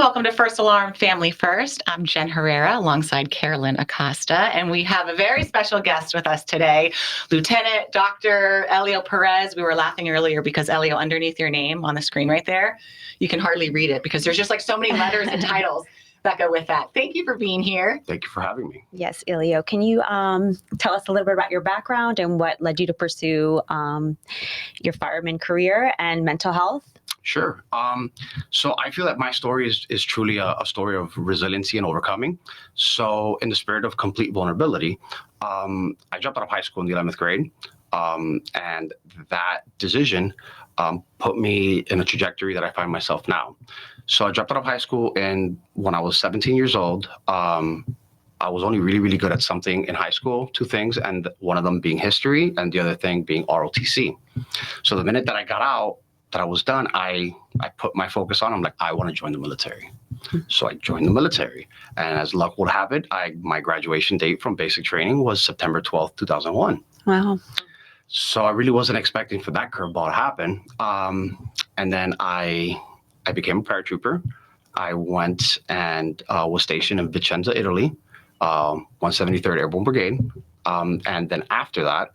Welcome to First Alarm Family First. I'm Jen Herrera alongside Carolyn Acosta, and we have a very special guest with us today, Lieutenant Dr. Elio Perez. We were laughing earlier because Elio, underneath your name on the screen right there, you can hardly read it because there's just like so many letters and titles that go with that. Thank you for being here. Thank you for having me. Yes, Elio. Can you tell us a little bit about your background and what led you to pursue your fireman career and mental health? Sure. So I feel that my story is truly a story of resiliency and overcoming. So in the spirit of complete vulnerability, I dropped out of high school in the 11th grade. And that decision put me in a trajectory that I find myself now. So I dropped out of high school, and when I was 17 years old, I was only really good at something in high school, two things, and one of them being history and the other thing being ROTC. So the minute that I got out, that I was done, I put my focus on, I'm like, I want to join the military. So I joined the military. And as luck would have it, my graduation date from basic training was September 12th, 2001. Wow. So I really wasn't expecting for that curveball to happen. And then I became a paratrooper. I went and was stationed in Vicenza, Italy, 173rd Airborne Brigade. And then after that,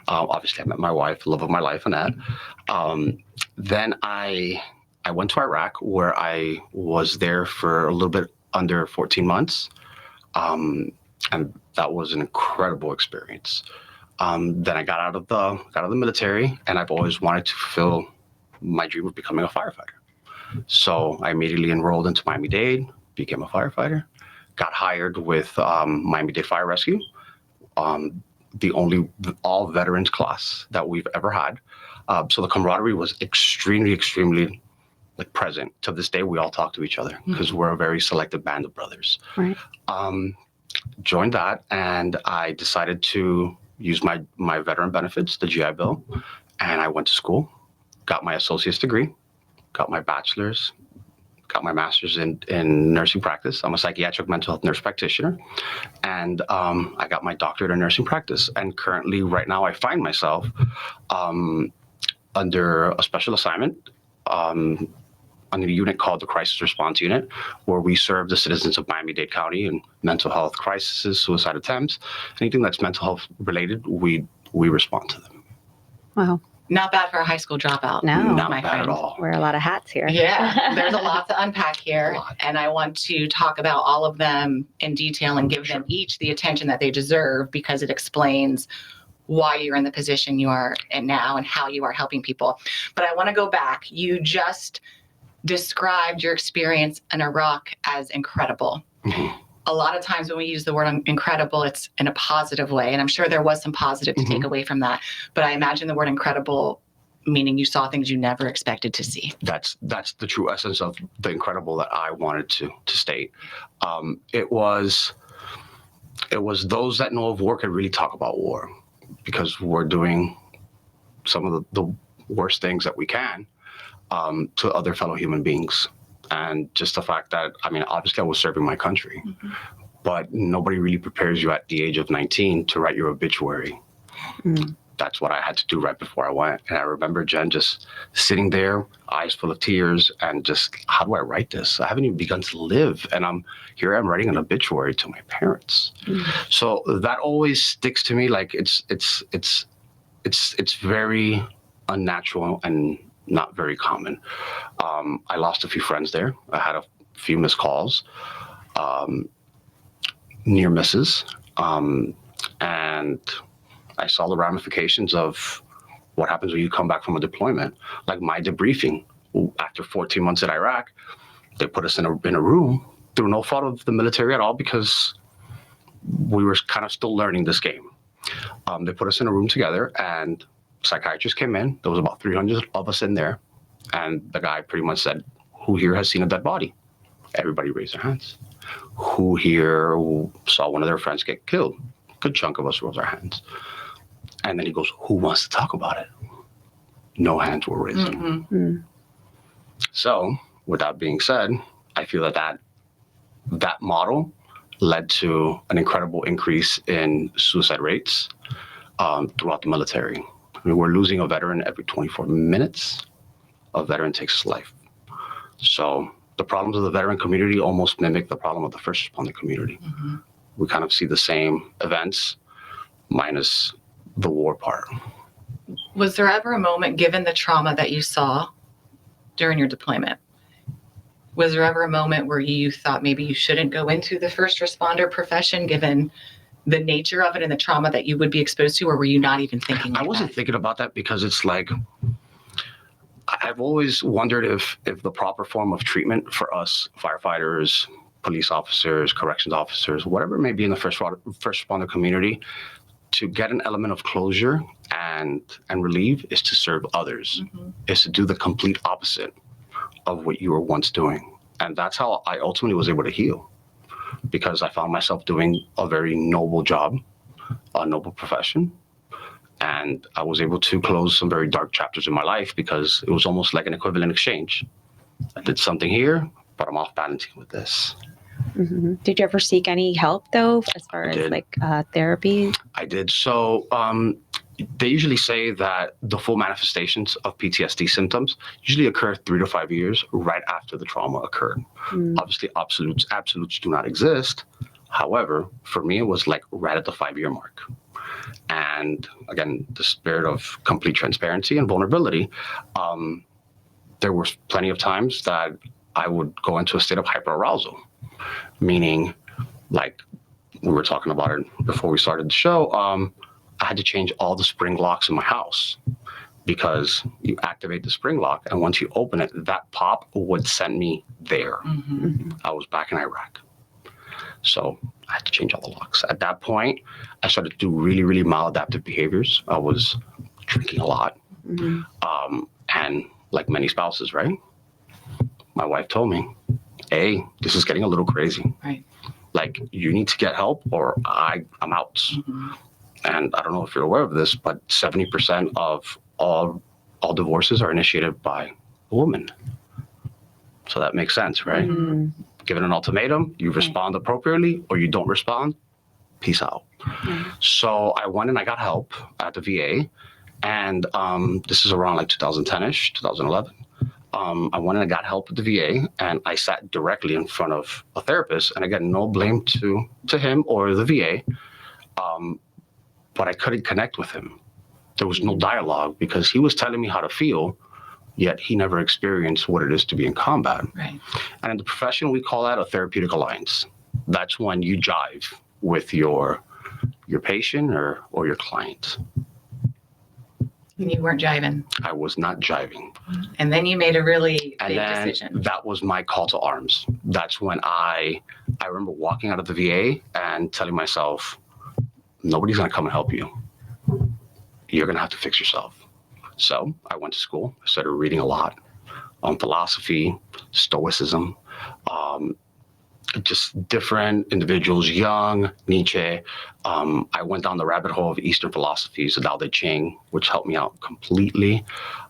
obviously I met my wife, love of my life, Annette. Then I went to Iraq, where I was there for a little bit under 14 months. And that was an incredible experience. Then I got out of the military, and I've always wanted to fulfill my dream of becoming a firefighter. So I immediately enrolled into Miami-Dade, became a firefighter, got hired with Miami-Dade Fire Rescue, the only all veterans class that we've ever had. So the camaraderie was extremely like present. To this day, we all talk to each other because we're a very selective band of brothers. Right. Joined that, and I decided to use my veteran benefits, the GI Bill, and I went to school, got my associate's degree, got my bachelor's, got my master's in nursing practice. I'm a psychiatric mental health nurse practitioner, and I got my doctorate in nursing practice. And currently, right now, I find myself under a special assignment under a unit called the Crisis Response Unit, where we serve the citizens of Miami-Dade County in mental health crises, suicide attempts, anything that's mental health related, we respond to them. Wow. Not bad for a high school dropout. No, Not my bad friend. at all. wear a lot of hats here. Yeah, there's a lot to unpack here, A lot. and I want to talk about all of them in detail and give them each the attention that they deserve, because it explains why you're in the position you are in now and how you are helping people. But I want to go back. You just described your experience in Iraq as incredible. Mhm. A lot of times when we use the word incredible, it's in a positive way. And I'm sure there was some positive to take away from that. But I imagine the word incredible meaning you saw things you never expected to see. That's the true essence of the incredible that I wanted to state. It was those that know of war could really talk about war, because we're doing some of the worst things that we can to other fellow human beings. And just the fact that, I mean, obviously I was serving my country, but nobody really prepares you at the age of 19 to write your obituary. That's what I had to do right before I went. And I remember Jen just sitting there, eyes full of tears, and just, how do I write this? I haven't even begun to live. And I'm writing an obituary to my parents. So that always sticks to me. Like it's very unnatural and not very common. I lost a few friends there. I had a few missed calls, near misses, and I saw the ramifications of what happens when you come back from a deployment. Like my debriefing after 14 months in Iraq, they put us in a room through no fault of the military at all, because we were kind of still learning this game. They put us in a room together, and psychiatrists came in. There was about 300 of us in there, and the guy pretty much said, "Who here has seen a dead body?" Everybody raised their hands. Who here saw one of their friends get killed? A good chunk of us rose our hands. And then he goes, "Who wants to talk about it?" No hands were raised. So with that being said, I feel that model led to an incredible increase in suicide rates throughout the military. I mean, we're losing a veteran every 24 minutes. A veteran takes his life. So the problems of the veteran community almost mimic the problem of the first responder community. Mm-hmm. We kind of see the same events minus the war part. Was there ever a moment, given the trauma that you saw during your deployment, was there ever a moment where you thought maybe you shouldn't go into the first responder profession given the nature of it and the trauma that you would be exposed to, or were you not even thinking like I wasn't that? thinking about that because it's like, I've always wondered if the proper form of treatment for us firefighters, police officers, corrections officers, whatever it may be in the first responder community, to get an element of closure and relieve is to serve others, Mm-hmm. is to do the complete opposite of what you were once doing. And that's how I ultimately was able to heal, because I found myself doing a very noble job, a noble profession. And I was able to close some very dark chapters in my life because it was almost like an equivalent exchange. I did something here, but I'm off balancing with this. Mm-hmm. Did you ever seek any help though, as far as did. like therapy? I did. So they usually say that the full manifestations of PTSD symptoms usually occur 3 to 5 years right after the trauma occurred. Mm. Obviously, absolutes do not exist. However, for me, it was like right at the 5-year mark. And again, the spirit of complete transparency and vulnerability, there were plenty of times that I would go into a state of hyperarousal, meaning, like we were talking about it before we started the show, I had to change all the spring locks in my house because you activate the spring lock, and once you open it, that pop would send me there. Mm-hmm. I was back in Iraq. So I had to change all the locks. At that point, I started to do really, really maladaptive behaviors. I was drinking a lot. Mm-hmm. And like many spouses, right? My wife told me, hey, this is getting a little crazy. Right. Like, you need to get help or I'm out. Mm-hmm. And I don't know if you're aware of this, but 70% of all divorces are initiated by a woman. So that makes sense, right? Mm-hmm. Given an ultimatum, you respond appropriately or you don't respond, peace out. Mm-hmm. So I went and I got help at the VA. And this is around like 2010-ish, 2011. I went and I got help at the VA, and I sat directly in front of a therapist. And again, no blame to him or the VA, but I couldn't connect with him. There was no dialogue because he was telling me how to feel, yet he never experienced what it is to be in combat. Right. And in the profession, we call that a therapeutic alliance. That's when you jive with your patient or your client. And you weren't jiving. I was not jiving. And then you made a really And big then decision. that was my call to arms. That's when I remember walking out of the VA and telling myself, nobody's going to come and help you. You're going to have to fix yourself. So I went to school. I started reading a lot on philosophy, stoicism, just different individuals, Jung, Nietzsche. I went down the rabbit hole of Eastern philosophies, the Tao Te Ching, which helped me out completely.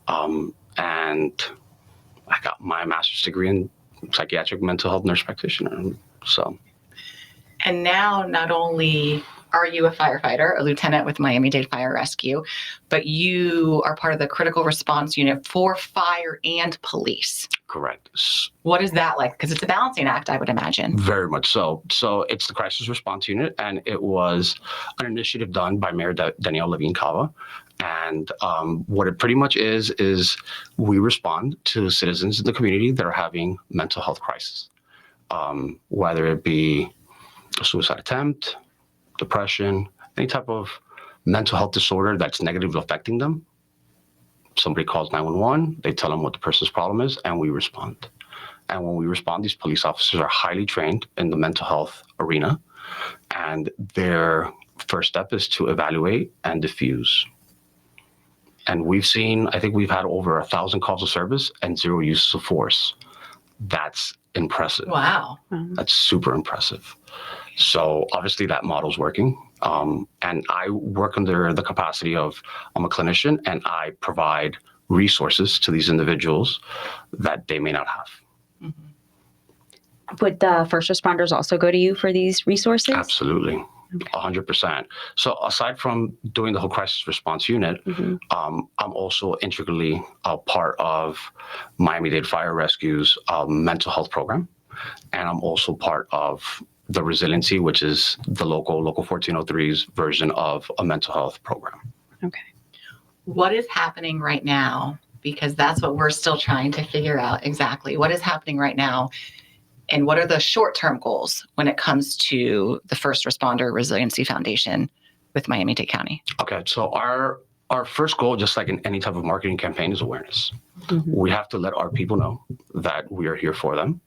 And I got my master's degree in psychiatric mental health nurse practitioner. So. And now not only are you a firefighter, a lieutenant with Miami-Dade Fire Rescue, but you are part of the critical response unit for fire and police. Correct. What is that like? Because it's a balancing act, I would imagine. Very much so. So it's the crisis response unit, and it was an initiative done by Mayor Danielle Levine Cava. And what it pretty much is we respond to citizens in the community that are having mental health crisis, whether it be a suicide attempt, depression, any type of mental health disorder that's negatively affecting them. Somebody calls 911, they tell them what the person's problem is, and we respond. And when we respond, these police officers are highly trained in the mental health arena, and their first step is to evaluate and diffuse. And I think we've had over 1,000 calls of service and 0 uses of force. That's impressive. Wow. That's super impressive. So obviously that model's working. And I work under the capacity of, I'm a clinician, and I provide resources to these individuals that they may not have. Mm-hmm. Would the first responders also go to you for these resources? Absolutely. 100%. So aside from doing the whole crisis response unit, I'm also integrally a part of Miami-Dade Fire Rescue's mental health program. And I'm also part of the Resiliency, which is the local 1403's version of a mental health program. Okay. What is happening right now? Because that's what we're still trying to figure out exactly. What is happening right now? And what are the short-term goals when it comes to the First Responder Resiliency Foundation with Miami-Dade County? Okay, so our first goal, just like in any type of marketing campaign, is awareness. We have to let our people know that we are here for them,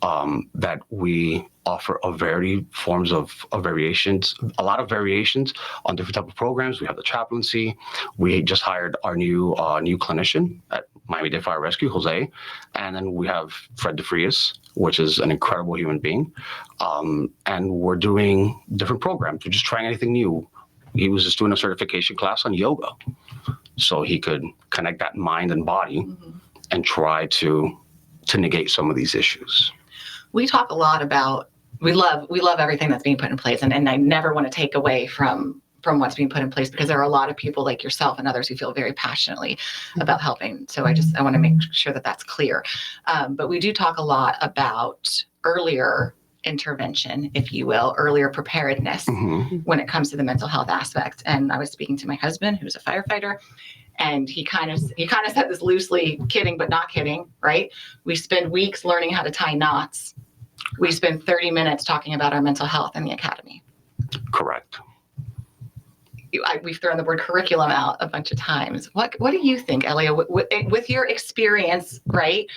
that we offer a variety forms of variations, a lot of variations on different type of programs. We have the chaplaincy. We just hired our new clinician at Miami-Dade Fire Rescue, Jose. And then we have Fred DeFrias, which is an incredible human being. And we're doing different programs. We're just trying anything new. He was just doing a certification class on yoga so he could connect that mind and body and try to negate some of these issues. We talk a lot about, we love everything that's being put in place. And I never want to take away from what's being put in place, because there are a lot of people like yourself and others who feel very passionately about helping. So I want to make sure that that's clear. But we do talk a lot about earlier intervention, if you will, earlier preparedness when it comes to the mental health aspect. And I was speaking to my husband, who's a firefighter, and he kind of said this loosely, kidding but not kidding, right? We spend weeks learning how to tie knots. We spend 30 minutes talking about our mental health in the academy. Correct. We've thrown the word curriculum out a bunch of times. What do you think, Elio, with your experience, right?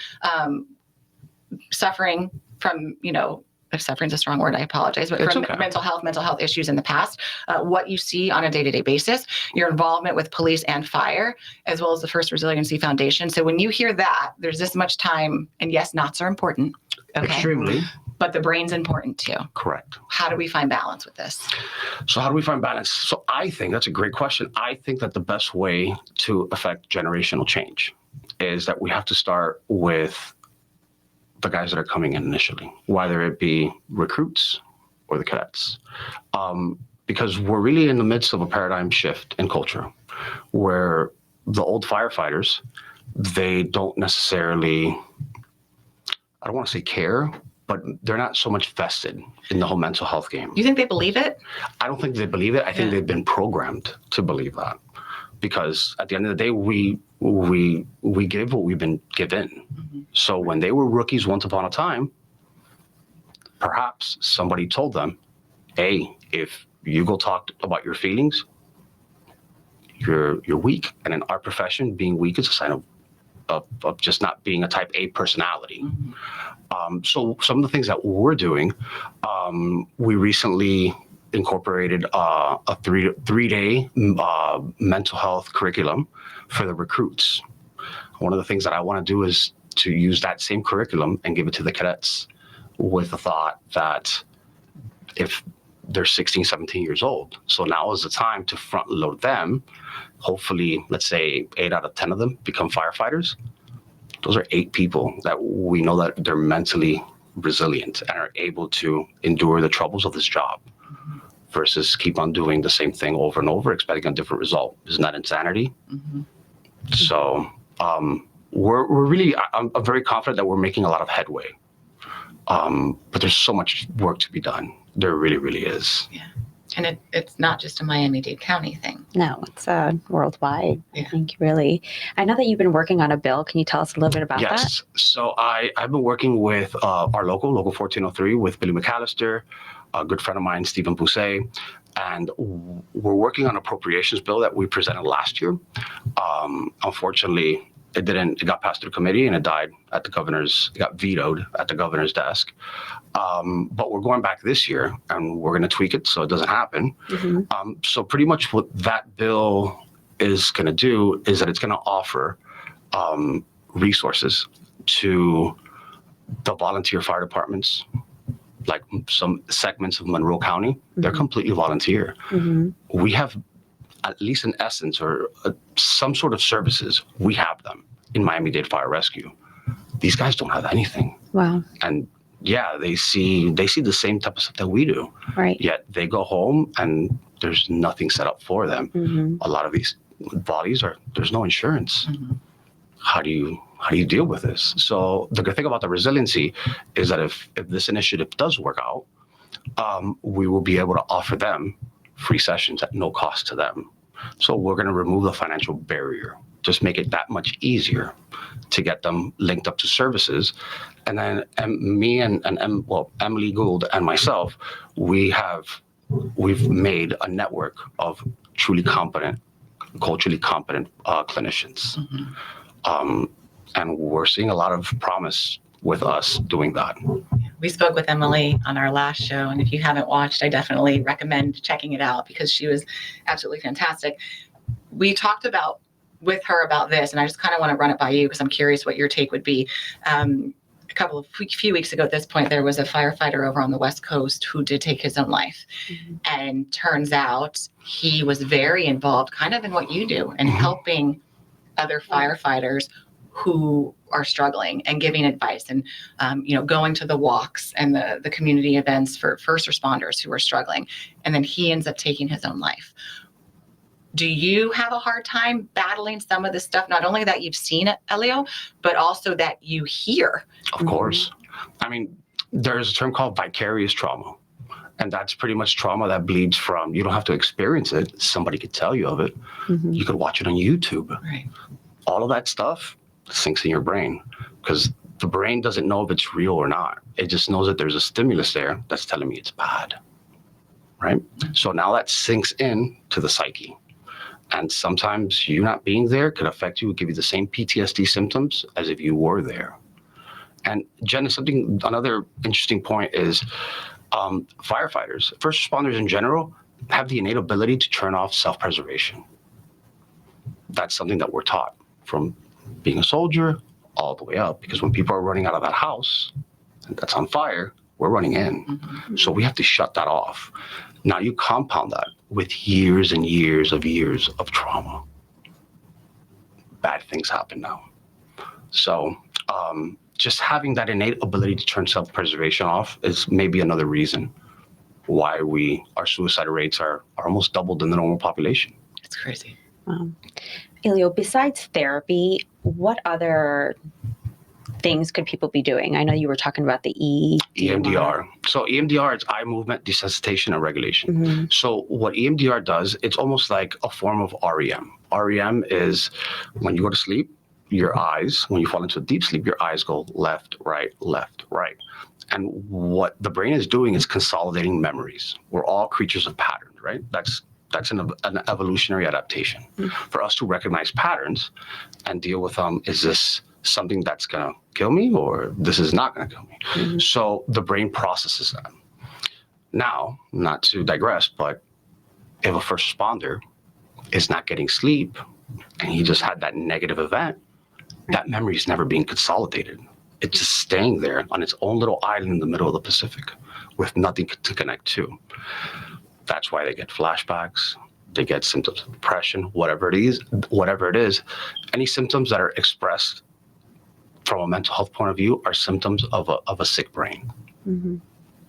Suffering from, if suffering's a strong word, I apologize, but from mental health issues in the past, what you see on a day-to-day basis, your involvement with police and fire, as well as the First Resiliency Foundation. So when you hear that, there's this much time, and yes, knots are important. Okay? Extremely. But the brain's important too. Correct. How do we find balance with this? So how do we find balance? So I think that's a great question. I think that the best way to affect generational change is that we have to start with the guys that are coming in initially, whether it be recruits or the cadets. Because we're really in the midst of a paradigm shift in culture where the old firefighters, they don't necessarily, I don't want to say care, but they're not so much vested in the whole mental health game. You think they believe it? I don't think they believe it. I think they've been programmed to believe that, because at the end of the day, we give what we've been given. So when they were rookies once upon a time, perhaps somebody told them, hey, if you go talk about your feelings, you're weak. And in our profession, being weak is a sign of just not being a type A personality. So some of the things that we're doing, we recently incorporated a three-day mental health curriculum for the recruits. One of the things that I want to do is to use that same curriculum and give it to the cadets with the thought that if they're 16, 17 years old, so now is the time to front load them. Hopefully, let's say 8 out of 10 of them become firefighters. Those are 8 people that we know that they're mentally resilient and are able to endure the troubles of this job versus keep on doing the same thing over and over, expecting a different result. Isn't that insanity? So we're really, I'm very confident that we're making a lot of headway. But there's so much work to be done. There really, really is. Yeah. And it's not just a Miami-Dade County thing. No, it's worldwide. Yeah. I think, really. I know that you've been working on a bill. Can you tell us a little bit about that? Yes. So I've been working with our local 1403, with Billy McAllister, a good friend of mine, Stephen Pousse, and we're working on an appropriations bill that we presented last year. Unfortunately, it got passed through committee and it died at the governor's, it got vetoed at the governor's desk. But we're going back this year and we're going to tweak it so it doesn't happen. So pretty much what that bill is going to do is that it's going to offer resources to the volunteer fire departments, like some segments of Monroe County. They're completely volunteer. We have, at least in essence, or some sort of services, we have them in Miami-Dade Fire Rescue. These guys don't have anything. Wow. And yeah, they see the same type of stuff that we do. Right. Yet they go home and there's nothing set up for them. Mm-hmm. A lot of these bodies there's no insurance. How do you deal with this? So the good thing about the resiliency is that if this initiative does work out, we will be able to offer them free sessions at no cost to them. So we're going to remove the financial barrier, just make it that much easier to get them linked up to services. And then me and Emily Gould and myself, we've made a network of truly competent, culturally competent clinicians. And we're seeing a lot of promise with us doing that. We spoke with Emily on our last show, and if you haven't watched, I definitely recommend checking it out because she was absolutely fantastic. We talked with her about this, and I just kind of want to run it by you because I'm curious what your take would be. A few weeks ago at this point, there was a firefighter over on the West Coast who did take his own life. And turns out he was very involved kind of in what you do and helping other firefighters who are struggling and giving advice and, going to the walks and the community events for first responders who are struggling. And then he ends up taking his own life. Do you have a hard time battling some of the stuff, not only that you've seen at Elio, but also that you hear? Of course. I mean, there's a term called vicarious trauma. And that's pretty much trauma that bleeds from, you don't have to experience it. Somebody could tell you of it. You could watch it on YouTube. Right. All of that stuff sinks in your brain because the brain doesn't know if it's real or not. It just knows that there's a stimulus there that's telling me it's bad, right? So now that sinks in to the psyche. And sometimes you not being there could affect you, give you the same PTSD symptoms as if you were there. And Jen, another interesting point is firefighters, first responders in general, have the innate ability to turn off self-preservation. That's something that we're taught from being a soldier all the way up, because when people are running out of that house and that's on fire, we're running in. So we have to shut that off. Now you compound that with years and years of trauma. Bad things happen now. So just having that innate ability to turn self-preservation off is maybe another reason why our suicide rates are almost doubled in the normal population. It's crazy. Elio, besides therapy, what other things could people be doing? I know you were talking about the EMDR. So EMDR is eye movement desensitization and regulation. So what EMDR does, it's almost like a form of REM. REM is when you go to sleep, your eyes, when you fall into a deep sleep, your eyes go left, right, left, right. And what the brain is doing is consolidating memories. We're all creatures of pattern, right? That's an evolutionary adaptation for us to recognize patterns and deal with them. Is this something that's going to kill me or this is not going to kill me? So the brain processes that. Now, not to digress, but if a first responder is not getting sleep and he just had that negative event, that memory is never being consolidated. It's just staying there on its own little island in the middle of the Pacific with nothing to connect to. That's why they get flashbacks, they get symptoms of depression, whatever it is. Any symptoms that are expressed from a mental health point of view are symptoms of a sick brain.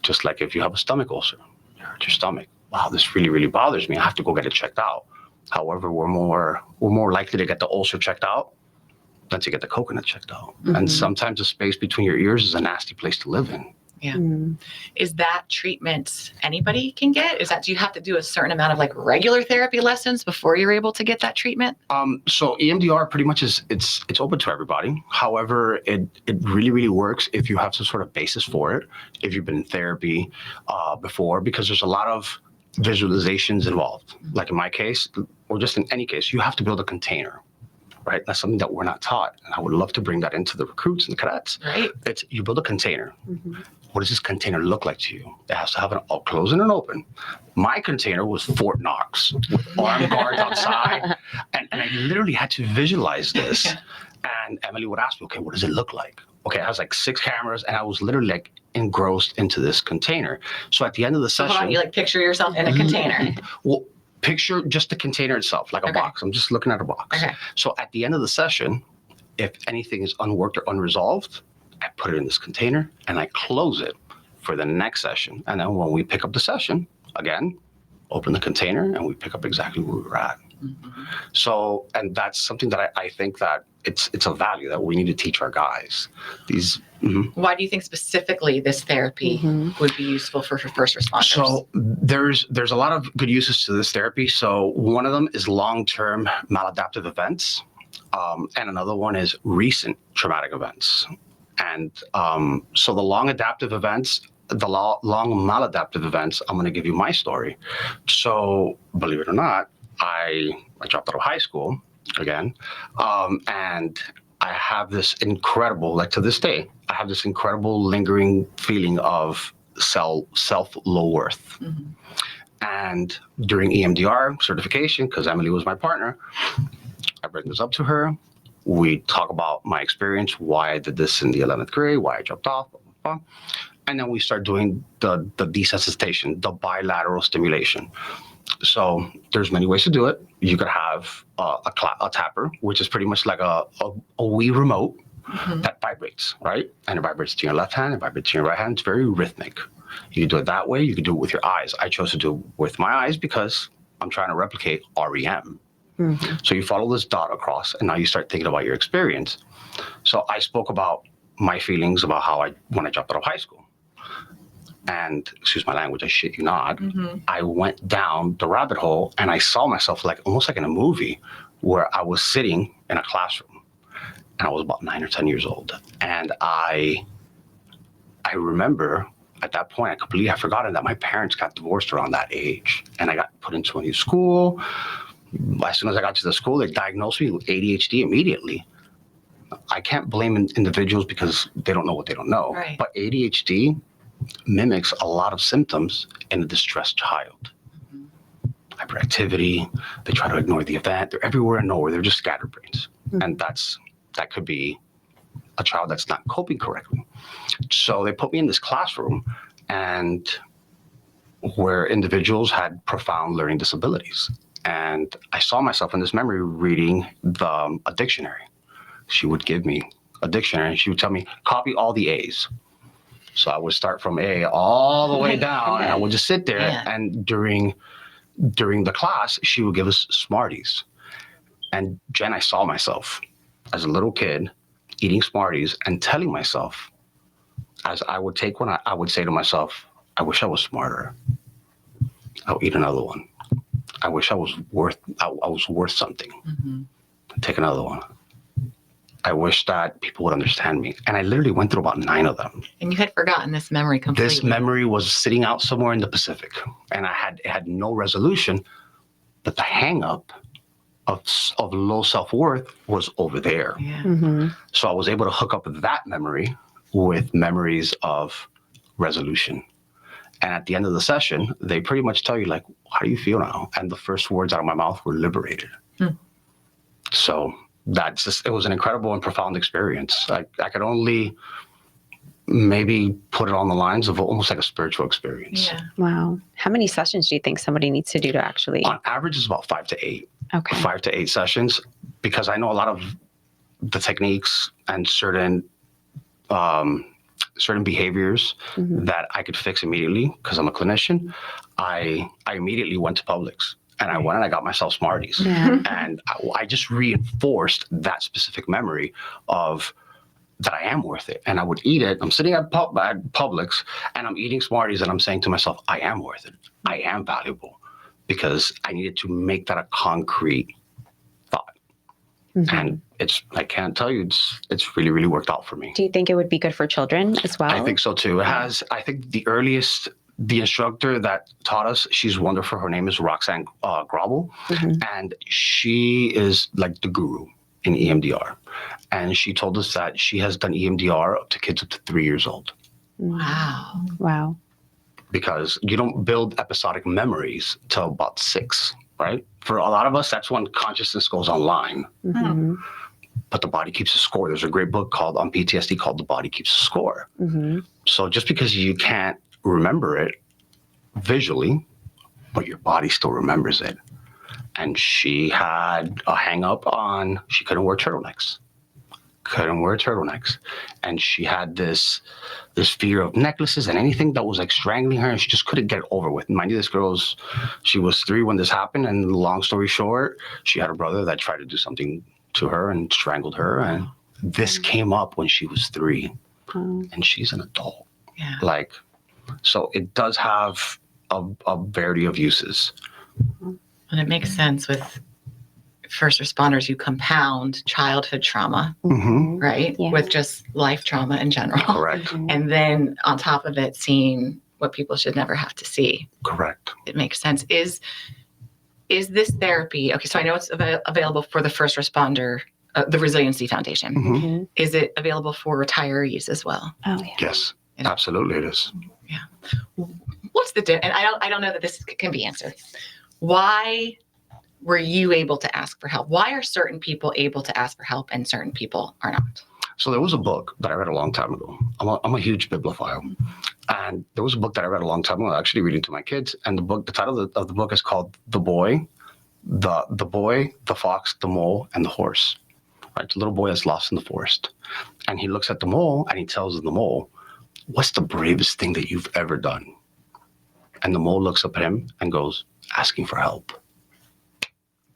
Just like if you have a stomach ulcer, you hurt your stomach. Wow, this really, really bothers me. I have to go get it checked out. However, we're more likely to get the ulcer checked out than to get the coconut checked out. And sometimes the space between your ears is a nasty place to live in. Yeah. Is that treatment anybody can get? Do you have to do a certain amount of regular therapy lessons before you're able to get that treatment? So EMDR pretty much it's open to everybody. However, it really, really works if you have some sort of basis for it, if you've been in therapy before, because there's a lot of visualizations involved. Like in my case, or just in any case, you have to build a container. Right? That's something that we're not taught. And I would love to bring that into the recruits and the cadets. Right. You build a container. What does this container look like to you? It has to have an close and an open. My container was Fort Knox with armed guards outside. And I literally had to visualize this. And Emily would ask me, okay, what does it look like? Okay, I was 6 cameras and I was literally engrossed into this container. So at the end of the session. Hold on, you picture yourself in a container. Well, picture just the container itself, like a box. I'm just looking at a box. So at the end of the session, if anything is unworked or unresolved, I put it in this container, and I close it for the next session. And then when we pick up the session, again, open the container, and we pick up exactly where we were at. Mm-hmm. So, and that's something that I think that it's a value that we need to teach our guys. These. Why do you think specifically this therapy would be useful for first responders? So there's a lot of good uses to this therapy. So one of them is long-term maladaptive events, and another one is recent traumatic events. And so the long adaptive events, the long maladaptive events, I'm going to give you my story. So believe it or not, I dropped out of high school again, and I have this incredible, like to this day, I have this incredible lingering feeling of self-low worth. And during EMDR certification, because Emily was my partner, I bring this up to her. We talk about my experience, why I did this in the 11th grade, why I dropped off, blah, blah, blah. And then we start doing the desensitization, the bilateral stimulation. So there's many ways to do it. You could have a tapper, which is pretty much like a Wii remote that vibrates, right? And it vibrates to your left hand, it vibrates to your right hand. It's very rhythmic. You can do it that way. You can do it with your eyes. I chose to do it with my eyes because I'm trying to replicate REM. So you follow this dot across, and now you start thinking about your experience. So I spoke about my feelings about when I dropped out of high school. And excuse my language, I shit you not, I went down the rabbit hole, and I saw myself almost like in a movie where I was sitting in a classroom, and I was about 9 or 10 years old. And I remember at that point, I completely had forgotten that my parents got divorced around that age, and I got put into a new school. As soon as I got to the school, they diagnosed me with ADHD immediately. I can't blame individuals because they don't know what they don't know. Right. But ADHD mimics a lot of symptoms in a distressed child. Hyperactivity, they try to ignore the event, they're everywhere and nowhere, they're just scatterbrains. And that could be a child that's not coping correctly. So they put me in this classroom and where individuals had profound learning disabilities. And I saw myself in this memory reading a dictionary. She would give me a dictionary and she would tell me, copy all the A's. So I would start from A all the way down, and I would just sit there. And during the class, she would give us Smarties. And Jen, I saw myself as a little kid eating Smarties and telling myself, as I would take one, I would say to myself, I wish I was smarter. I'll eat another one. I wish I was worth something. Take another one. I wish that people would understand me. And I literally went through about 9 of them. And you had forgotten this memory completely. This memory was sitting out somewhere in the Pacific, and it had no resolution, but the hang up of low self-worth was over there. So I was able to hook up that memory with memories of resolution. And at the end of the session, they pretty much tell you, how do you feel now? And the first words out of my mouth were liberated. So it was an incredible and profound experience. I could only maybe put it on the lines of almost like a spiritual experience. Yeah. Wow. How many sessions do you think somebody needs to do to actually? On average, it's about 5 to 8. Okay. 5 to 8 sessions, because I know a lot of the techniques and certain behaviors that I could fix immediately because I'm a clinician. I immediately went to Publix. And I went and I got myself Smarties. And I just reinforced that specific memory of that I am worth it. And I would eat it. I'm sitting at Publix and I'm eating Smarties and I'm saying to myself, I am worth it. I am valuable, because I needed to make that a concrete thought. And I can't tell you, it's really, really worked out for me. Do you think it would be good for children as well? I think so too. I think the instructor that taught us, she's wonderful. Her name is Roxanne Grobel, and she is like the guru in EMDR. And she told us that she has done EMDR up to kids up to 3 years old. Wow. Because you don't build episodic memories till about 6, right? For a lot of us, that's when consciousness goes online. But the body keeps a score. There's a great book on PTSD called The Body Keeps a Score. So just because you can't remember it visually, but your body still remembers it. And she had a hang up on, she couldn't wear turtlenecks couldn't wear turtlenecks. And she had this fear of necklaces and anything that was like strangling her, and she just couldn't get it over with. Mind you, she was 3 when this happened, and long story short, she had a brother that tried to do something to her and strangled her, and this came up when she was 3, and she's an adult. Yeah. Like, so it does have a variety of uses. And it makes sense with first responders. You compound childhood trauma, Mm-hmm. right? Yeah. With just life trauma in general. Correct. And then on top of it, seeing what people should never have to see. Correct. It makes sense. Is this therapy? Okay, so I know it's available for the first responder, the Resiliency Foundation. Mm-hmm. Is it available for retirees as well? Oh, yeah. Yes, absolutely it is. What's the difference? And I don't know that this can be answered. Why were you able to ask for help? Why are certain people able to ask for help and certain people are not? So there was a book that I read a long time ago. I'm a huge bibliophile. And there was a book that I read a long time ago, actually reading to my kids. And the title of the book is called The Boy, the Fox, the Mole, and the Horse. Right? The little boy is lost in the forest. And he looks at the mole and he tells the mole, "What's the bravest thing that you've ever done?" And the mole looks up at him and goes, "Asking for help."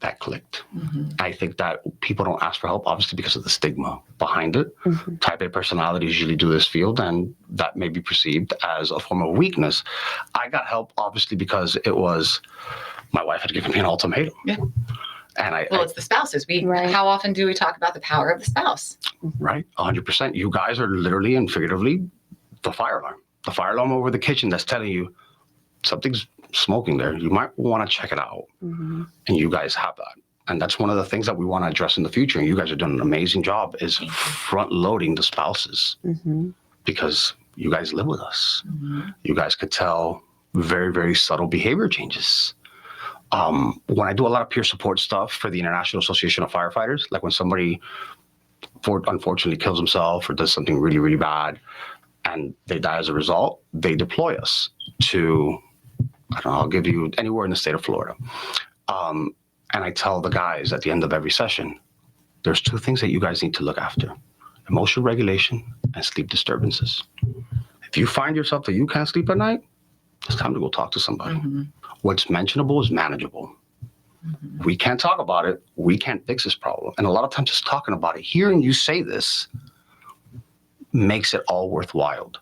That clicked. Mm-hmm. I think that people don't ask for help, obviously, because of the stigma behind it. Mm-hmm. Type A personalities usually do this field, and that may be perceived as a form of weakness. I got help, obviously, because it was my wife had given me an ultimatum. Yeah. And It's the spouses. Right. How often do we talk about the power of the spouse? right, 100%. You guys are literally and figuratively the fire alarm over the kitchen that's telling you something's smoking there. You might want to check it out. Mm-hmm. And you guys have that. And that's one of the things that we want to address in the future. And you guys are doing an amazing job is front loading the spouses, Mm-hmm. because you guys live with us. Mm-hmm. You guys could tell very, very subtle behavior changes. When I do a lot of peer support stuff for the International Association of Firefighters, like when somebody unfortunately kills himself or does something really, really bad and they die as a result, they deploy us to, I don't know, I'll give you anywhere in the state of Florida. And I tell the guys at the end of every session, there's 2 things that you guys need to look after: emotional regulation and sleep disturbances. If you find yourself that you can't sleep at night, it's time to go talk to somebody. Mm-hmm. What's mentionable is manageable. Mm-hmm. We can't talk about it. We can't fix this problem. And a lot of times just talking about it, hearing you say this makes it all worthwhile.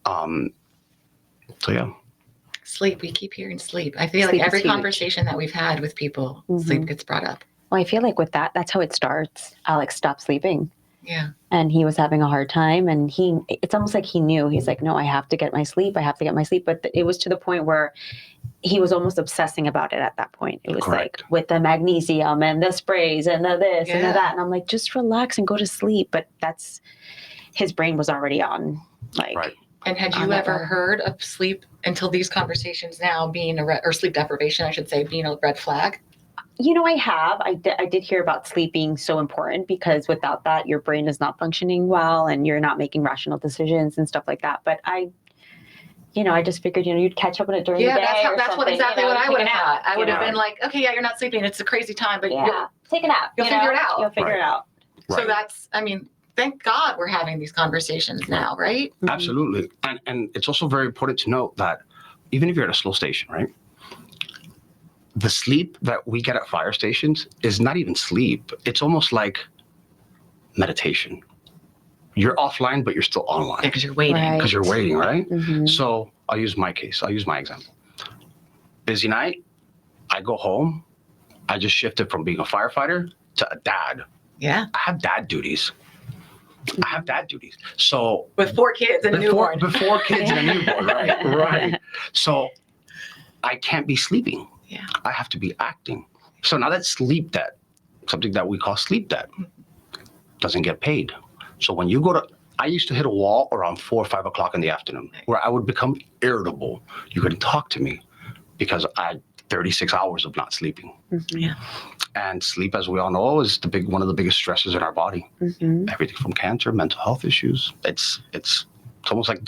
So yeah. Sleep. We keep hearing sleep. I feel Sleep like is every huge. conversation that we've had with people, Mhm. sleep gets brought up. Well, I feel like with that's how it starts. Alex stopped sleeping. Yeah. And he was having a hard time, and it's almost like he knew. He's like, no, I have to get my sleep. I have to get my sleep. But it was to the point where he was almost obsessing about it at that point. It was Correct. like with the magnesium and the sprays and the this and the Yeah. that. And I'm like, just relax and go to sleep. But his brain was already on like, Right. And had On you that ever level. heard of sleep until these conversations now being or sleep deprivation, I should say, being a red flag? I have. I did hear about sleep being so important because without that, your brain is not functioning well and you're not making rational decisions and stuff like that. But I just figured, you'd catch up on it during the day. Yeah, or that's something, exactly what I would have thought. I would have you been know. like, okay, yeah, you're not sleeping. It's a crazy time, but Yeah, take a nap. you'll figure it out. You'll figure Right. it out. so that's, thank God we're having these conversations now, right? Mhm. Absolutely. And it's also very important to note that even if you're at a slow station, right? The sleep that we get at fire stations is not even sleep. It's almost like meditation. You're offline, but you're still online Because you're waiting. Right. because you're waiting, right? Mhm. So I'll use my case. I'll use my example. Busy night. I go home. I just shifted from being a firefighter to a dad. Yeah. I have dad duties. So With 4 kids and a newborn. before kids and a newborn, right. So I can't be sleeping. Yeah. I have to be acting. So now that's sleep debt, something that we call sleep debt, doesn't get paid. So when you I used to hit a wall around 4 or 5 o'clock in the afternoon where I would become irritable. You couldn't talk to me because I had 36 hours of not sleeping. Mhm. Yeah. And sleep, as we all know, is one of the biggest stresses in our body. Mhm. Everything from cancer, mental health issues. It's almost like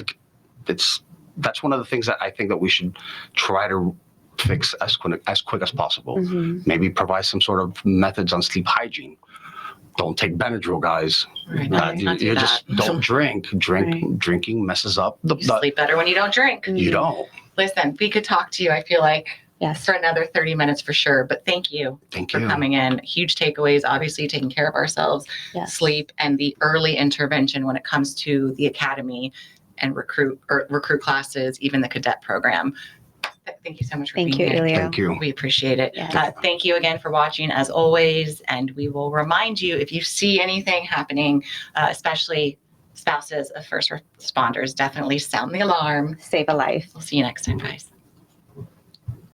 that's one of the things that I think that we should try to fix as quick as possible. Mhm. Maybe provide some sort of methods on sleep hygiene. don't take Benadryl, guys. Right, not do You that. just don't drink. Right. Drinking messes up You sleep better when you don't drink. You don't. Listen, we could talk to you, I feel like, Yes. for another 30 minutes for sure. But thank you Thank for you. coming in. Huge takeaways, obviously, taking care of ourselves, Yes. sleep, and the early intervention when it comes to the academy and recruit classes, even the cadet program. Thank you so much for Thank being you, here. Elio. Thank you. We appreciate it. Yes. Thank you again for watching, as always. And we will remind you, if you see anything happening, especially spouses of first responders, definitely sound the alarm. Save a life. We'll see you next time, guys.